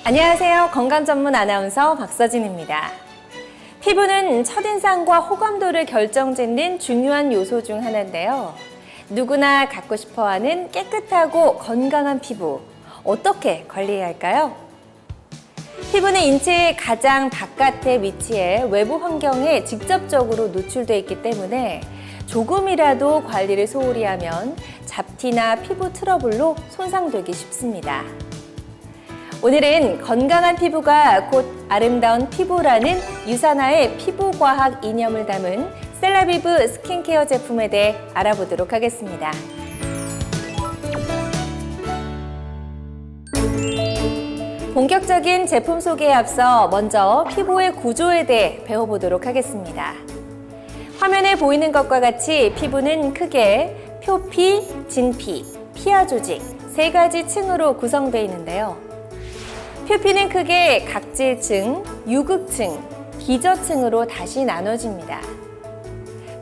안녕하세요. 건강 전문 아나운서 박서진입니다. 피부는 첫인상과 호감도를 결정짓는 중요한 요소 중 하나인데요. 누구나 갖고 싶어하는 깨끗하고 건강한 피부, 어떻게 관리해야 할까요? 피부는 인체의 가장 바깥에 위치해 외부 환경에 직접적으로 노출되어 있기 때문에 조금이라도 관리를 소홀히 하면 잡티나 피부 트러블로 손상되기 쉽습니다. 오늘은 건강한 피부가 곧 아름다운 피부라는 유산화의 피부과학 이념을 담은 셀라비브 스킨케어 제품에 대해 알아보도록 하겠습니다. 본격적인 제품 소개에 앞서 먼저 피부의 구조에 대해 배워보도록 하겠습니다. 화면에 보이는 것과 같이 피부는 크게 표피, 진피, 피하 조직 세 가지 층으로 구성되어 있는데요. 표피는 크게 각질층, 유극층, 기저층으로 다시 나눠집니다.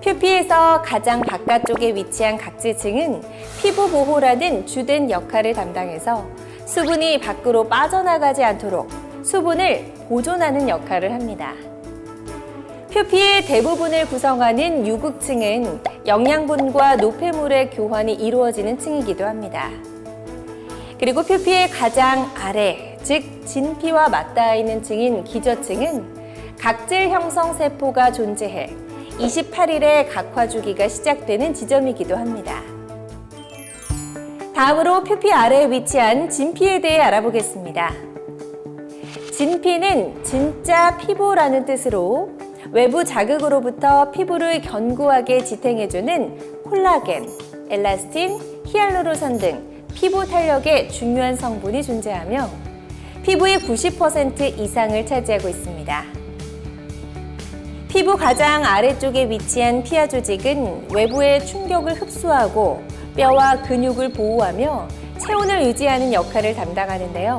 표피에서 가장 바깥쪽에 위치한 각질층은 피부 보호라는 주된 역할을 담당해서 수분이 밖으로 빠져나가지 않도록 수분을 보존하는 역할을 합니다. 표피의 대부분을 구성하는 유극층은 영양분과 노폐물의 교환이 이루어지는 층이기도 합니다. 그리고 표피의 가장 아래, 즉 진피와 맞닿아 있는 층인 기저층은 각질 형성 세포가 존재해 28일에 각화 주기가 시작되는 지점이기도 합니다. 다음으로 표피 아래에 위치한 진피에 대해 알아보겠습니다. 진피는 진짜 피부라는 뜻으로 외부 자극으로부터 피부를 견고하게 지탱해주는 콜라겐, 엘라스틴, 히알루론산 등 피부 탄력에 중요한 성분이 존재하며 피부의 90% 이상을 차지하고 있습니다. 피부 가장 아래쪽에 위치한 피하 조직은 외부의 충격을 흡수하고 뼈와 근육을 보호하며 체온을 유지하는 역할을 담당하는데요.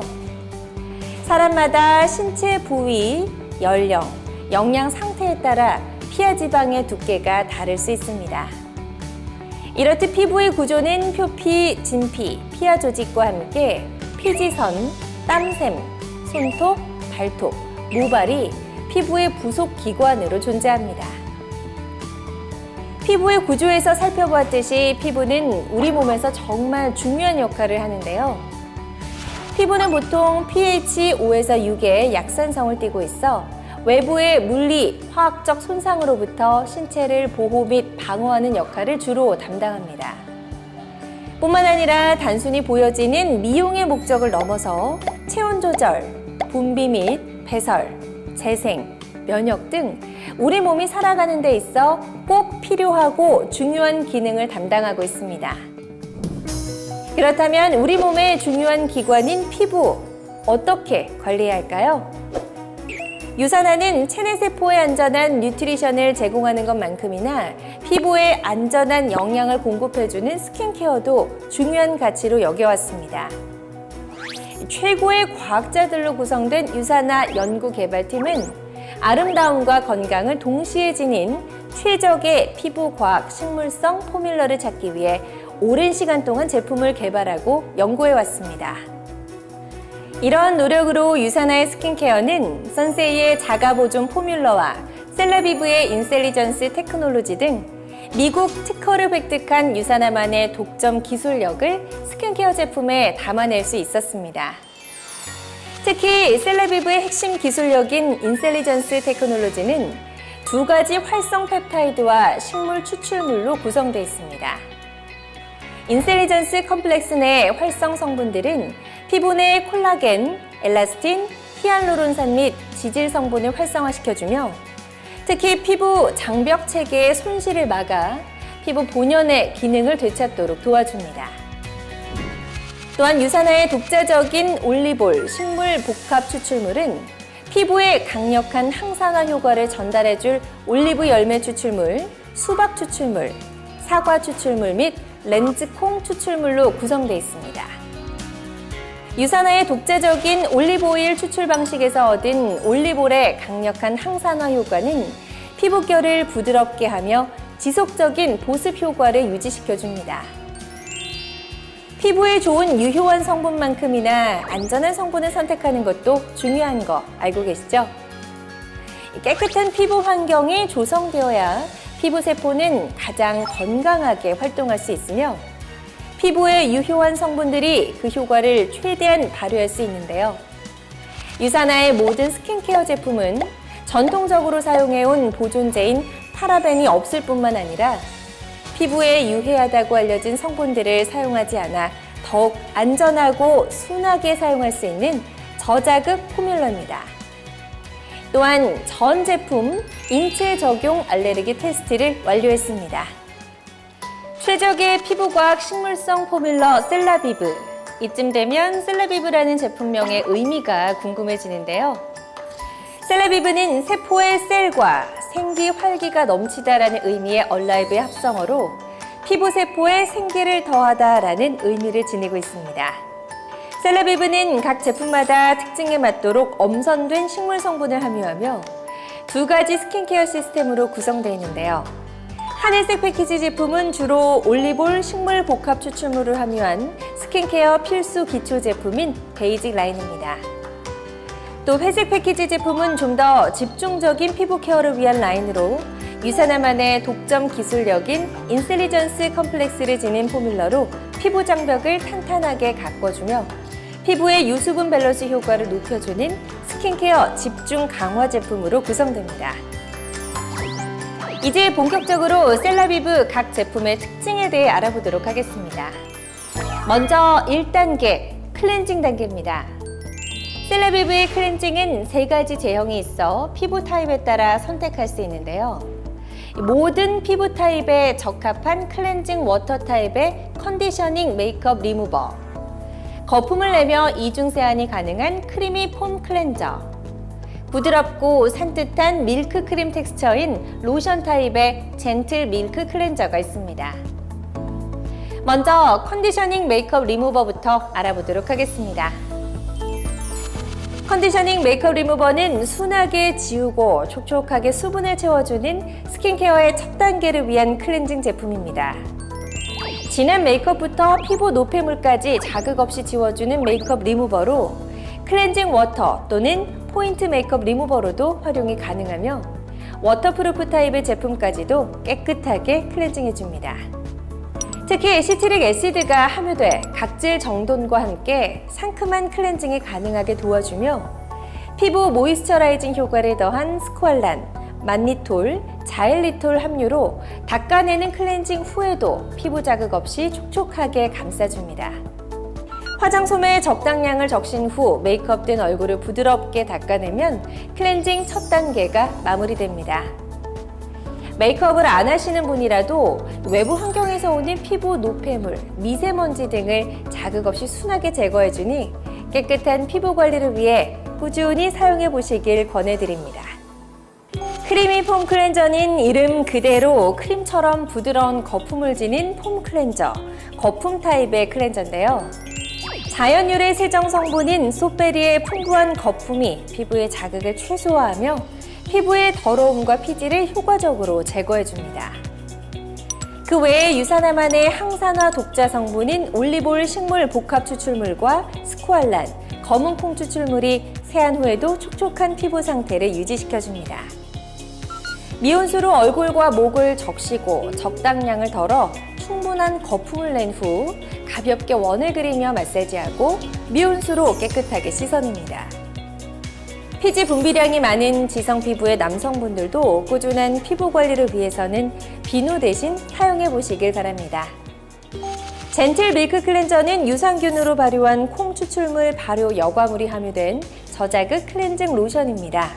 사람마다 신체 부위, 연령, 영양 상태에 따라 피하 지방의 두께가 다를 수 있습니다. 이렇듯 피부의 구조는 표피, 진피, 피하 조직과 함께 피지선, 땀샘, 손톱, 발톱, 모발이 피부의 부속 기관으로 존재합니다. 피부의 구조에서 살펴보았듯이 피부는 우리 몸에서 정말 중요한 역할을 하는데요. 피부는 보통 pH 5에서 6의 약산성을 띠고 있어 외부의 물리, 화학적 손상으로부터 신체를 보호 및 방어하는 역할을 주로 담당합니다. 뿐만 아니라 단순히 보여지는 미용의 목적을 넘어서 체온 조절, 분비 및 배설, 재생, 면역 등 우리 몸이 살아가는 데 있어 꼭 필요하고 중요한 기능을 담당하고 있습니다. 그렇다면 우리 몸의 중요한 기관인 피부, 어떻게 관리해야 할까요? 유산화는 체내세포에 안전한 뉴트리션을 제공하는 것만큼이나 피부에 안전한 영양을 공급해주는 스킨케어도 중요한 가치로 여겨왔습니다. 최고의 과학자들로 구성된 유산화 연구개발팀은 아름다움과 건강을 동시에 지닌 최적의 피부과학 식물성 포뮬러를 찾기 위해 오랜 시간 동안 제품을 개발하고 연구해왔습니다. 이러한 노력으로 유산화의 스킨케어는 선세이의 자가보존 포뮬러와 셀라비브의 인셀리전스 테크놀로지 등 미국 특허를 획득한 유산화만의 독점 기술력을 스킨케어 제품에 담아낼 수 있었습니다. 특히 셀라비브의 핵심 기술력인 인셀리전스 테크놀로지는 두 가지 활성 펩타이드와 식물 추출물로 구성되어 있습니다. 인셀리전스 컴플렉스 내 활성 성분들은 피부 내 콜라겐, 엘라스틴, 히알루론산 및 지질 성분을 활성화시켜주며 특히 피부 장벽 체계의 손실을 막아 피부 본연의 기능을 되찾도록 도와줍니다. 또한 유산화의 독자적인 올리볼 식물 복합 추출물은 피부에 강력한 항산화 효과를 전달해줄 올리브 열매 추출물, 수박 추출물, 사과 추출물 및 렌즈콩 추출물로 구성되어 있습니다. 유산화의 독자적인 올리브오일 추출 방식에서 얻은 올리볼의 강력한 항산화 효과는 피부결을 부드럽게 하며 지속적인 보습 효과를 유지시켜줍니다. 피부에 좋은 유효한 성분만큼이나 안전한 성분을 선택하는 것도 중요한 거 알고 계시죠? 깨끗한 피부 환경이 조성되어야 피부 세포는 가장 건강하게 활동할 수 있으며 피부에 유효한 성분들이 그 효과를 최대한 발휘할 수 있는데요. 유사나의 모든 스킨케어 제품은 전통적으로 사용해온 보존제인 파라벤이 없을 뿐만 아니라 피부에 유해하다고 알려진 성분들을 사용하지 않아 더욱 안전하고 순하게 사용할 수 있는 저자극 포뮬러입니다. 또한 전 제품 인체 적용 알레르기 테스트를 완료했습니다. 최적의 피부과학 식물성 포뮬러 셀라비브. 이쯤 되면 셀라비브라는 제품명의 의미가 궁금해지는데요. 셀라비브는 세포의 셀과 생기 활기가 넘치다라는 의미의 얼라이브의 합성어로 피부 세포에 생기를 더하다라는 의미를 지니고 있습니다. 셀라비브는 각 제품마다 특징에 맞도록 엄선된 식물 성분을 함유하며 두 가지 스킨케어 시스템으로 구성되어 있는데요. 하늘색 패키지 제품은 주로 올리볼 식물 복합 추출물을 함유한 스킨케어 필수 기초 제품인 베이직 라인입니다. 또 회색 패키지 제품은 좀 더 집중적인 피부 케어를 위한 라인으로 유사나만의 독점 기술력인 인셀리전스 컴플렉스를 지닌 포뮬러로 피부 장벽을 탄탄하게 가꿔주며 피부의 유수분 밸런스 효과를 높여주는 스킨케어 집중 강화 제품으로 구성됩니다. 이제 본격적으로 셀라비브 각 제품의 특징에 대해 알아보도록 하겠습니다. 먼저 1단계, 클렌징 단계입니다. 셀라비브의 클렌징은 3가지 제형이 있어 피부 타입에 따라 선택할 수 있는데요. 모든 피부 타입에 적합한 클렌징 워터 타입의 컨디셔닝 메이크업 리무버, 거품을 내며 이중 세안이 가능한 크리미 폼 클렌저, 부드럽고 산뜻한 밀크 크림 텍스처인 로션 타입의 젠틀 밀크 클렌저가 있습니다. 먼저 컨디셔닝 메이크업 리무버부터 알아보도록 하겠습니다. 컨디셔닝 메이크업 리무버는 순하게 지우고 촉촉하게 수분을 채워주는 스킨케어의 첫 단계를 위한 클렌징 제품입니다. 진한 메이크업부터 피부 노폐물까지 자극 없이 지워주는 메이크업 리무버로 클렌징 워터 또는 포인트 메이크업 리무버로도 활용이 가능하며 워터프루프 타입의 제품까지도 깨끗하게 클렌징해줍니다. 특히 시트릭 애시드가 함유돼 각질 정돈과 함께 상큼한 클렌징이 가능하게 도와주며 피부 모이스처라이징 효과를 더한 스쿠알란, 만니톨, 자일리톨 함유로 닦아내는 클렌징 후에도 피부 자극 없이 촉촉하게 감싸줍니다. 화장솜에 적당량을 적신 후 메이크업된 얼굴을 부드럽게 닦아내면 클렌징 첫 단계가 마무리됩니다. 메이크업을 안 하시는 분이라도 외부 환경에서 오는 피부 노폐물, 미세먼지 등을 자극 없이 순하게 제거해주니 깨끗한 피부 관리를 위해 꾸준히 사용해 보시길 권해드립니다. 크리미 폼 클렌저는 이름 그대로 크림처럼 부드러운 거품을 지닌 폼 클렌저, 거품 타입의 클렌저인데요. 자연 유래 세정 성분인 소베리의 풍부한 거품이 피부의 자극을 최소화하며 피부의 더러움과 피지를 효과적으로 제거해줍니다. 그 외에 유사나만의 항산화 독자 성분인 올리볼 식물 복합 추출물과 스쿠알란, 검은 콩 추출물이 세안 후에도 촉촉한 피부 상태를 유지시켜줍니다. 미온수로 얼굴과 목을 적시고 적당량을 덜어 충분한 거품을 낸 후 가볍게 원을 그리며 마사지하고 미온수로 깨끗하게 씻어냅니다. 피지 분비량이 많은 지성 피부의 남성분들도 꾸준한 피부 관리를 위해서는 비누 대신 사용해 보시길 바랍니다. 젠틀 밀크 클렌저는 유산균으로 발효한 콩 추출물 발효 여과물이 함유된 저자극 클렌징 로션입니다.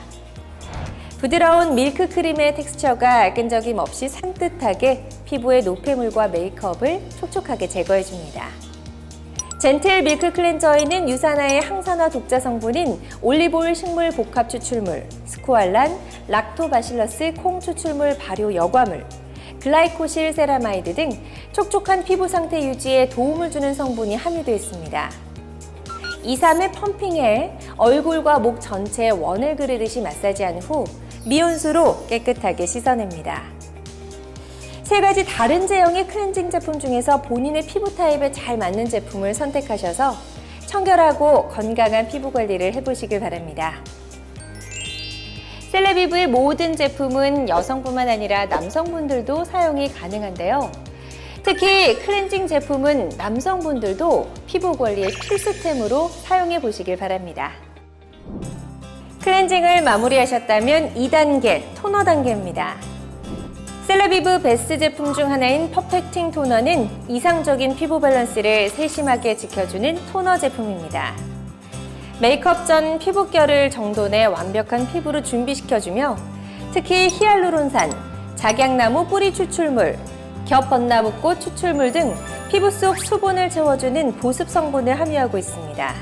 부드러운 밀크 크림의 텍스처가 끈적임 없이 산뜻하게 피부의 노폐물과 메이크업을 촉촉하게 제거해줍니다. 젠틀 밀크 클렌저에는 유산화의 항산화 독자 성분인 올리볼 식물 복합 추출물, 스쿠알란, 락토바실러스 콩 추출물 발효 여과물, 글라이코실 세라마이드 등 촉촉한 피부 상태 유지에 도움을 주는 성분이 함유되어 있습니다. 2-3회 펌핑해 얼굴과 목 전체에 원을 그리듯이 마사지한 후 미온수로 깨끗하게 씻어냅니다. 세 가지 다른 제형의 클렌징 제품 중에서 본인의 피부 타입에 잘 맞는 제품을 선택하셔서 청결하고 건강한 피부 관리를 해보시길 바랍니다. 셀레비브의 모든 제품은 여성뿐만 아니라 남성분들도 사용이 가능한데요. 특히 클렌징 제품은 남성분들도 피부 관리의 필수템으로 사용해 보시길 바랍니다. 클렌징을 마무리하셨다면 2단계 토너 단계입니다. 셀레비브 베스트 제품 중 하나인 퍼펙팅 토너는 이상적인 피부 밸런스를 세심하게 지켜주는 토너 제품입니다. 메이크업 전 피부결을 정돈해 완벽한 피부로 준비시켜주며 특히 히알루론산, 작약나무 뿌리 추출물, 겹벚나무꽃 추출물 등 피부 속 수분을 채워주는 보습 성분을 함유하고 있습니다.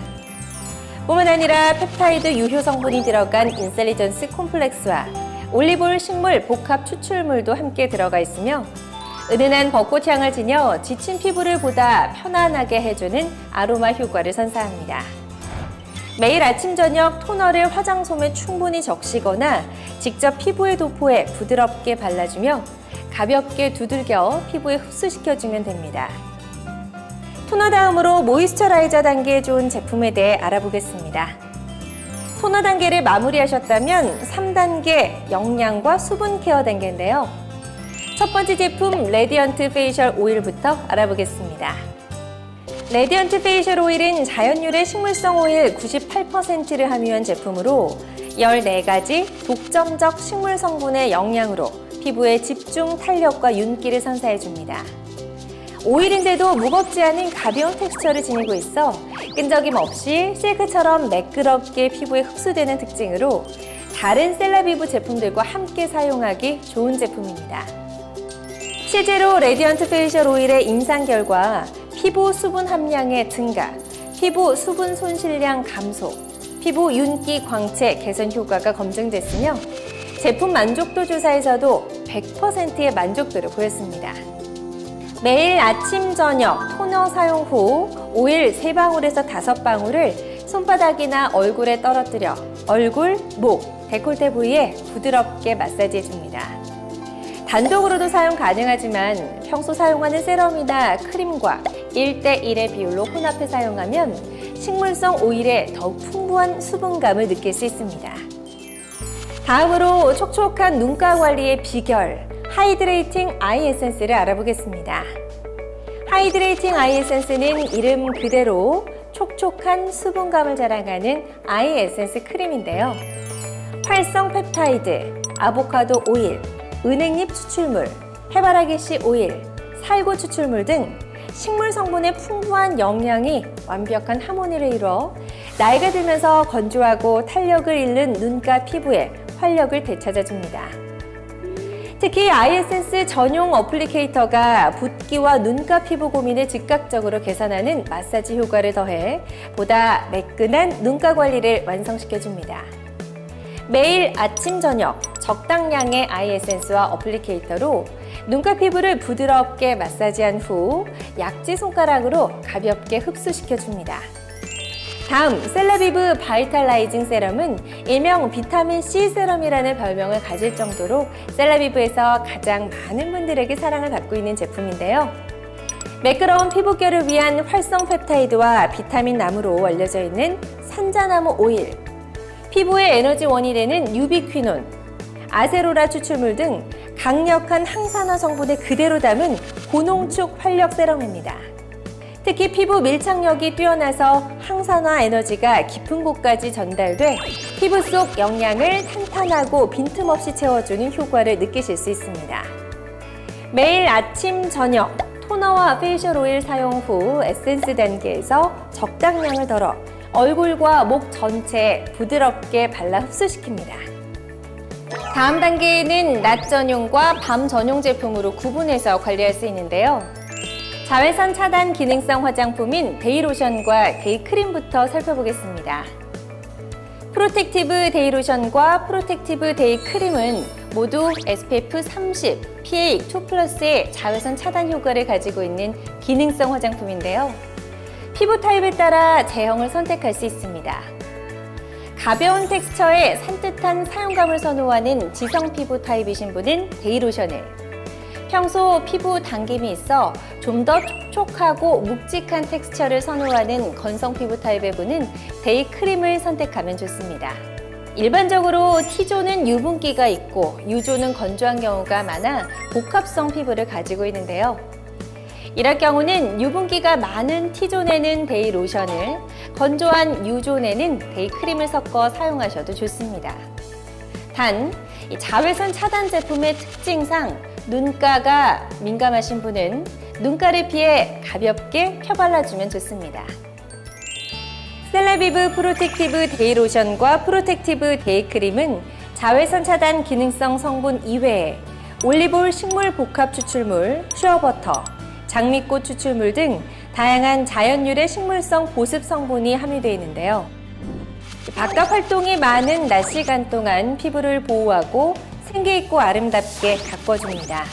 뿐만 아니라 펩타이드 유효 성분이 들어간 인셀리전스 콤플렉스와 올리브오일 식물 복합 추출물도 함께 들어가 있으며 은은한 벚꽃향을 지녀 지친 피부를 보다 편안하게 해주는 아로마 효과를 선사합니다. 매일 아침 저녁 토너를 화장솜에 충분히 적시거나 직접 피부에 도포해 부드럽게 발라주며 가볍게 두들겨 피부에 흡수시켜주면 됩니다. 토너 다음으로 모이스처라이저 단계에 좋은 제품에 대해 알아보겠습니다. 토너 단계를 마무리하셨다면 3단계 영양과 수분 케어 단계인데요. 첫 번째 제품 레디언트 페이셜 오일부터 알아보겠습니다. 레디언트 페이셜 오일은 자연유래 식물성 오일 98%를 함유한 제품으로 14가지 독점적 식물 성분의 영양으로 피부에 집중 탄력과 윤기를 선사해줍니다. 오일인데도 무겁지 않은 가벼운 텍스처를 지니고 있어 끈적임 없이 실크처럼 매끄럽게 피부에 흡수되는 특징으로 다른 셀레비브 제품들과 함께 사용하기 좋은 제품입니다. 실제로 레디언트 페이셜 오일의 임상 결과 피부 수분 함량의 증가, 피부 수분 손실량 감소, 피부 윤기 광채 개선 효과가 검증됐으며 제품 만족도 조사에서도 100%의 만족도를 보였습니다. 매일 아침, 저녁 토너 사용 후 오일 3방울에서 5방울을 손바닥이나 얼굴에 떨어뜨려 얼굴, 목, 데콜테 부위에 부드럽게 마사지해줍니다. 단독으로도 사용 가능하지만 평소 사용하는 세럼이나 크림과 1대1의 비율로 혼합해 사용하면 식물성 오일에 더욱 풍부한 수분감을 느낄 수 있습니다. 다음으로 촉촉한 눈가 관리의 비결, 하이드레이팅 아이 에센스를 알아보겠습니다. 하이드레이팅 아이 에센스는 이름 그대로 촉촉한 수분감을 자랑하는 아이 에센스 크림인데요. 활성 펩타이드, 아보카도 오일, 은행잎 추출물, 해바라기씨 오일, 살구 추출물 등 식물 성분의 풍부한 영양이 완벽한 하모니를 이루어 나이가 들면서 건조하고 탄력을 잃는 눈가 피부에 활력을 되찾아줍니다. 특히 아이 에센스 전용 어플리케이터가 붓기와 눈가 피부 고민을 즉각적으로 개선하는 마사지 효과를 더해 보다 매끈한 눈가 관리를 완성시켜줍니다. 매일 아침, 저녁 적당량의 아이 에센스와 어플리케이터로 눈가 피부를 부드럽게 마사지한 후 약지 손가락으로 가볍게 흡수시켜줍니다. 다음 셀레비브 바이탈라이징 세럼은 일명 비타민C 세럼이라는 별명을 가질 정도로 셀레비브에서 가장 많은 분들에게 사랑을 받고 있는 제품인데요. 매끄러운 피부결을 위한 활성 펩타이드와 비타민 나무로 알려져 있는 산자나무 오일, 피부의 에너지원이 되는 유비퀴논, 아세로라 추출물 등 강력한 항산화 성분을 그대로 담은 고농축 활력 세럼입니다. 특히 피부 밀착력이 뛰어나서 항산화 에너지가 깊은 곳까지 전달돼 피부 속 영양을 탄탄하고 빈틈없이 채워주는 효과를 느끼실 수 있습니다. 매일 아침, 저녁 토너와 페이셜 오일 사용 후 에센스 단계에서 적당량을 덜어 얼굴과 목 전체에 부드럽게 발라 흡수시킵니다. 다음 단계에는 낮 전용과 밤 전용 제품으로 구분해서 관리할 수 있는데요. 자외선 차단 기능성 화장품인 데이로션과 데이크림부터 살펴보겠습니다. 프로텍티브 데이로션과 프로텍티브 데이크림은 모두 SPF 30, PA2+의 자외선 차단 효과를 가지고 있는 기능성 화장품인데요. 피부 타입에 따라 제형을 선택할 수 있습니다. 가벼운 텍스처에 산뜻한 사용감을 선호하는 지성 피부 타입이신 분은 데이로션을, 평소 피부 당김이 있어 좀 더 촉촉하고 묵직한 텍스처를 선호하는 건성 피부 타입의 분은 데이 크림을 선택하면 좋습니다. 일반적으로 T존은 유분기가 있고 U존은 건조한 경우가 많아 복합성 피부를 가지고 있는데요. 이럴 경우는 유분기가 많은 T존에는 데이 로션을, 건조한 U존에는 데이 크림을 섞어 사용하셔도 좋습니다. 단, 이 자외선 차단 제품의 특징상 눈가가 민감하신 분은 눈가를 피해 가볍게 펴발라주면 좋습니다. 셀라비브 프로텍티브 데이 로션과 프로텍티브 데이 크림은 자외선 차단 기능성 성분 이외에 올리브올 식물 복합 추출물, 슈어버터, 장미꽃 추출물 등 다양한 자연유래 식물성 보습 성분이 함유되어 있는데요. 바깥 활동이 많은 낮 시간 동안 피부를 보호하고 생기있고 아름답게 가꿔줍니다.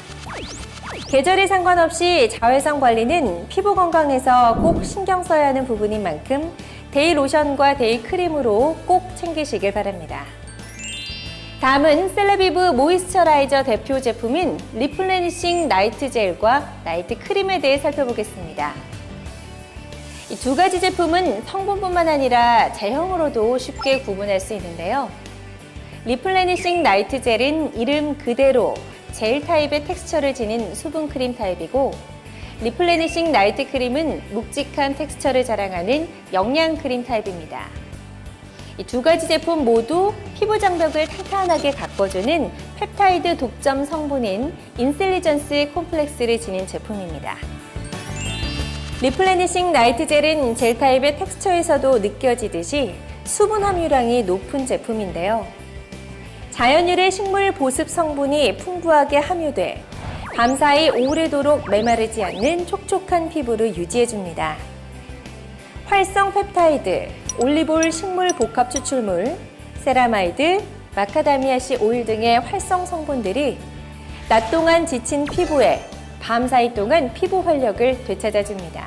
계절에 상관없이 자외선 관리는 피부 건강에서 꼭 신경 써야 하는 부분인 만큼 데이 로션과 데이 크림으로 꼭 챙기시길 바랍니다. 다음은 셀라비브 모이스처라이저 대표 제품인 리플레니싱 나이트 젤과 나이트 크림에 대해 살펴보겠습니다. 이 두 가지 제품은 성분뿐만 아니라 제형으로도 쉽게 구분할 수 있는데요. 리플레니싱 나이트 젤은 이름 그대로 젤 타입의 텍스처를 지닌 수분 크림 타입이고, 리플레니싱 나이트 크림은 묵직한 텍스처를 자랑하는 영양 크림 타입입니다. 이 두 가지 제품 모두 피부 장벽을 탄탄하게 가꿔주는 펩타이드 독점 성분인 인셀리전스 콤플렉스를 지닌 제품입니다. 리플레니싱 나이트 젤은 젤 타입의 텍스처에서도 느껴지듯이 수분 함유량이 높은 제품인데요. 자연유래 식물 보습 성분이 풍부하게 함유돼 밤사이 오래도록 메마르지 않는 촉촉한 피부를 유지해줍니다. 활성 펩타이드, 올리브올 식물 복합 추출물, 세라마이드, 마카다미아씨 오일 등의 활성 성분들이 낮 동안 지친 피부에 밤사이 동안 피부 활력을 되찾아줍니다.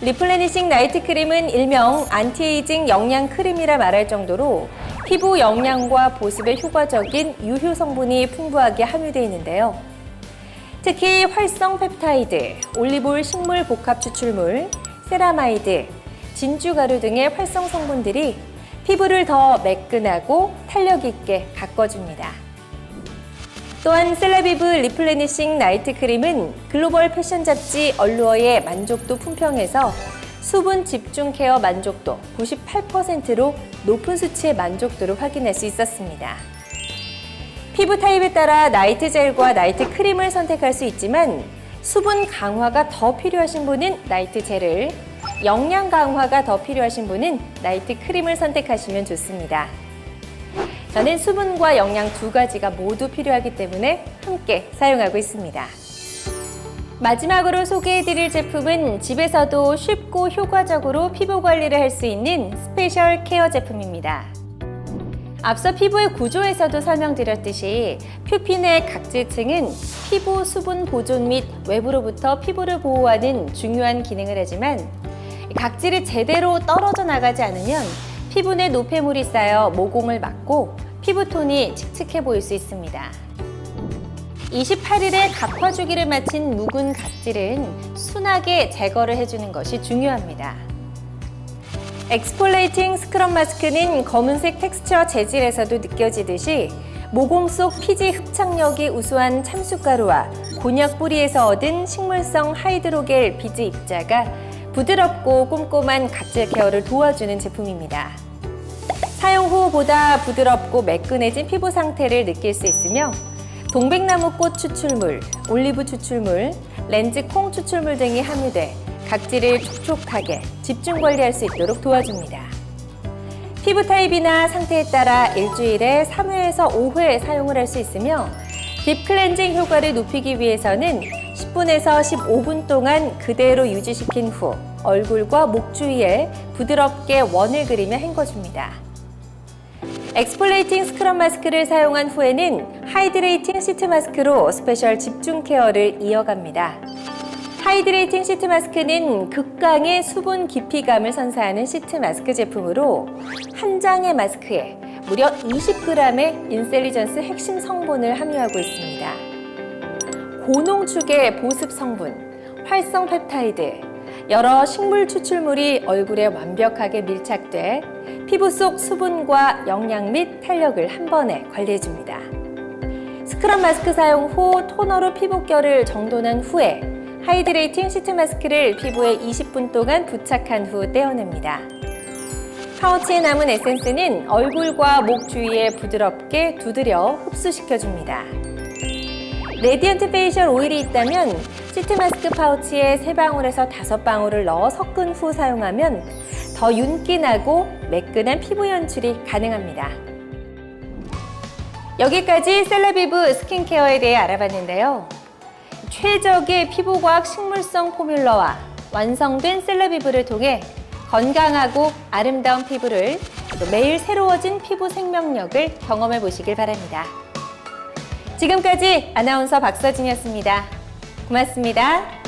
리플레니싱 나이트 크림은 일명 안티에이징 영양 크림이라 말할 정도로 피부 영양과 보습에 효과적인 유효 성분이 풍부하게 함유되어 있는데요. 특히 활성 펩타이드, 올리브올 식물 복합 추출물, 세라마이드, 진주가루 등의 활성 성분들이 피부를 더 매끈하고 탄력 있게 가꿔줍니다. 또한 셀라비브 리플레니싱 나이트 크림은 글로벌 패션 잡지 얼루어의 만족도 품평에서 수분 집중 케어 만족도 98%로 높은 수치의 만족도를 확인할 수 있었습니다. 피부 타입에 따라 나이트 젤과 나이트 크림을 선택할 수 있지만 수분 강화가 더 필요하신 분은 나이트 젤을, 영양 강화가 더 필요하신 분은 나이트 크림을 선택하시면 좋습니다. 저는 수분과 영양 두 가지가 모두 필요하기 때문에 함께 사용하고 있습니다. 마지막으로 소개해드릴 제품은 집에서도 쉽고 효과적으로 피부 관리를 할 수 있는 스페셜 케어 제품입니다. 앞서 피부의 구조에서도 설명드렸듯이 퓨핀의 각질층은 피부 수분 보존 및 외부로부터 피부를 보호하는 중요한 기능을 하지만 각질이 제대로 떨어져 나가지 않으면 피부 내 노폐물이 쌓여 모공을 막고 피부톤이 칙칙해 보일 수 있습니다. 28일의 각화 주기를 마친 묵은 각질은 순하게 제거를 해주는 것이 중요합니다. 엑스폴레이팅 스크럽 마스크는 검은색 텍스처 재질에서도 느껴지듯이 모공 속 피지 흡착력이 우수한 참숯가루와 곤약 뿌리에서 얻은 식물성 하이드로겔 비즈 입자가 부드럽고 꼼꼼한 각질 케어를 도와주는 제품입니다. 사용 후 보다 부드럽고 매끈해진 피부 상태를 느낄 수 있으며 동백나무꽃 추출물, 올리브 추출물, 렌즈 콩 추출물 등이 함유돼 각질을 촉촉하게 집중 관리할 수 있도록 도와줍니다. 피부 타입이나 상태에 따라 일주일에 3회에서 5회 사용을 할 수 있으며 딥 클렌징 효과를 높이기 위해서는 10분에서 15분 동안 그대로 유지시킨 후 얼굴과 목 주위에 부드럽게 원을 그리며 헹궈줍니다. 엑스폴레이팅 스크럽 마스크를 사용한 후에는 하이드레이팅 시트 마스크로 스페셜 집중 케어를 이어갑니다. 하이드레이팅 시트 마스크는 극강의 수분 깊이감을 선사하는 시트 마스크 제품으로 한 장의 마스크에 무려 20g의 인셀리전스 핵심 성분을 함유하고 있습니다. 고농축의 보습 성분, 활성 펩타이드, 여러 식물 추출물이 얼굴에 완벽하게 밀착돼 피부 속 수분과 영양 및 탄력을 한 번에 관리해줍니다. 스크럽 마스크 사용 후 토너로 피부결을 정돈한 후에 하이드레이팅 시트 마스크를 피부에 20분 동안 부착한 후 떼어냅니다. 파우치에 남은 에센스는 얼굴과 목 주위에 부드럽게 두드려 흡수시켜줍니다. 레디언트 페이셜 오일이 있다면 시트 마스크 파우치에 3방울에서 5방울을 넣어 섞은 후 사용하면 더 윤기나고 매끈한 피부 연출이 가능합니다. 여기까지 셀라비브 스킨케어에 대해 알아봤는데요. 최적의 피부과학 식물성 포뮬러와 완성된 셀라비브를 통해 건강하고 아름다운 피부를 또 매일 새로워진 피부 생명력을 경험해 보시길 바랍니다. 지금까지 아나운서 박서진이었습니다. 고맙습니다.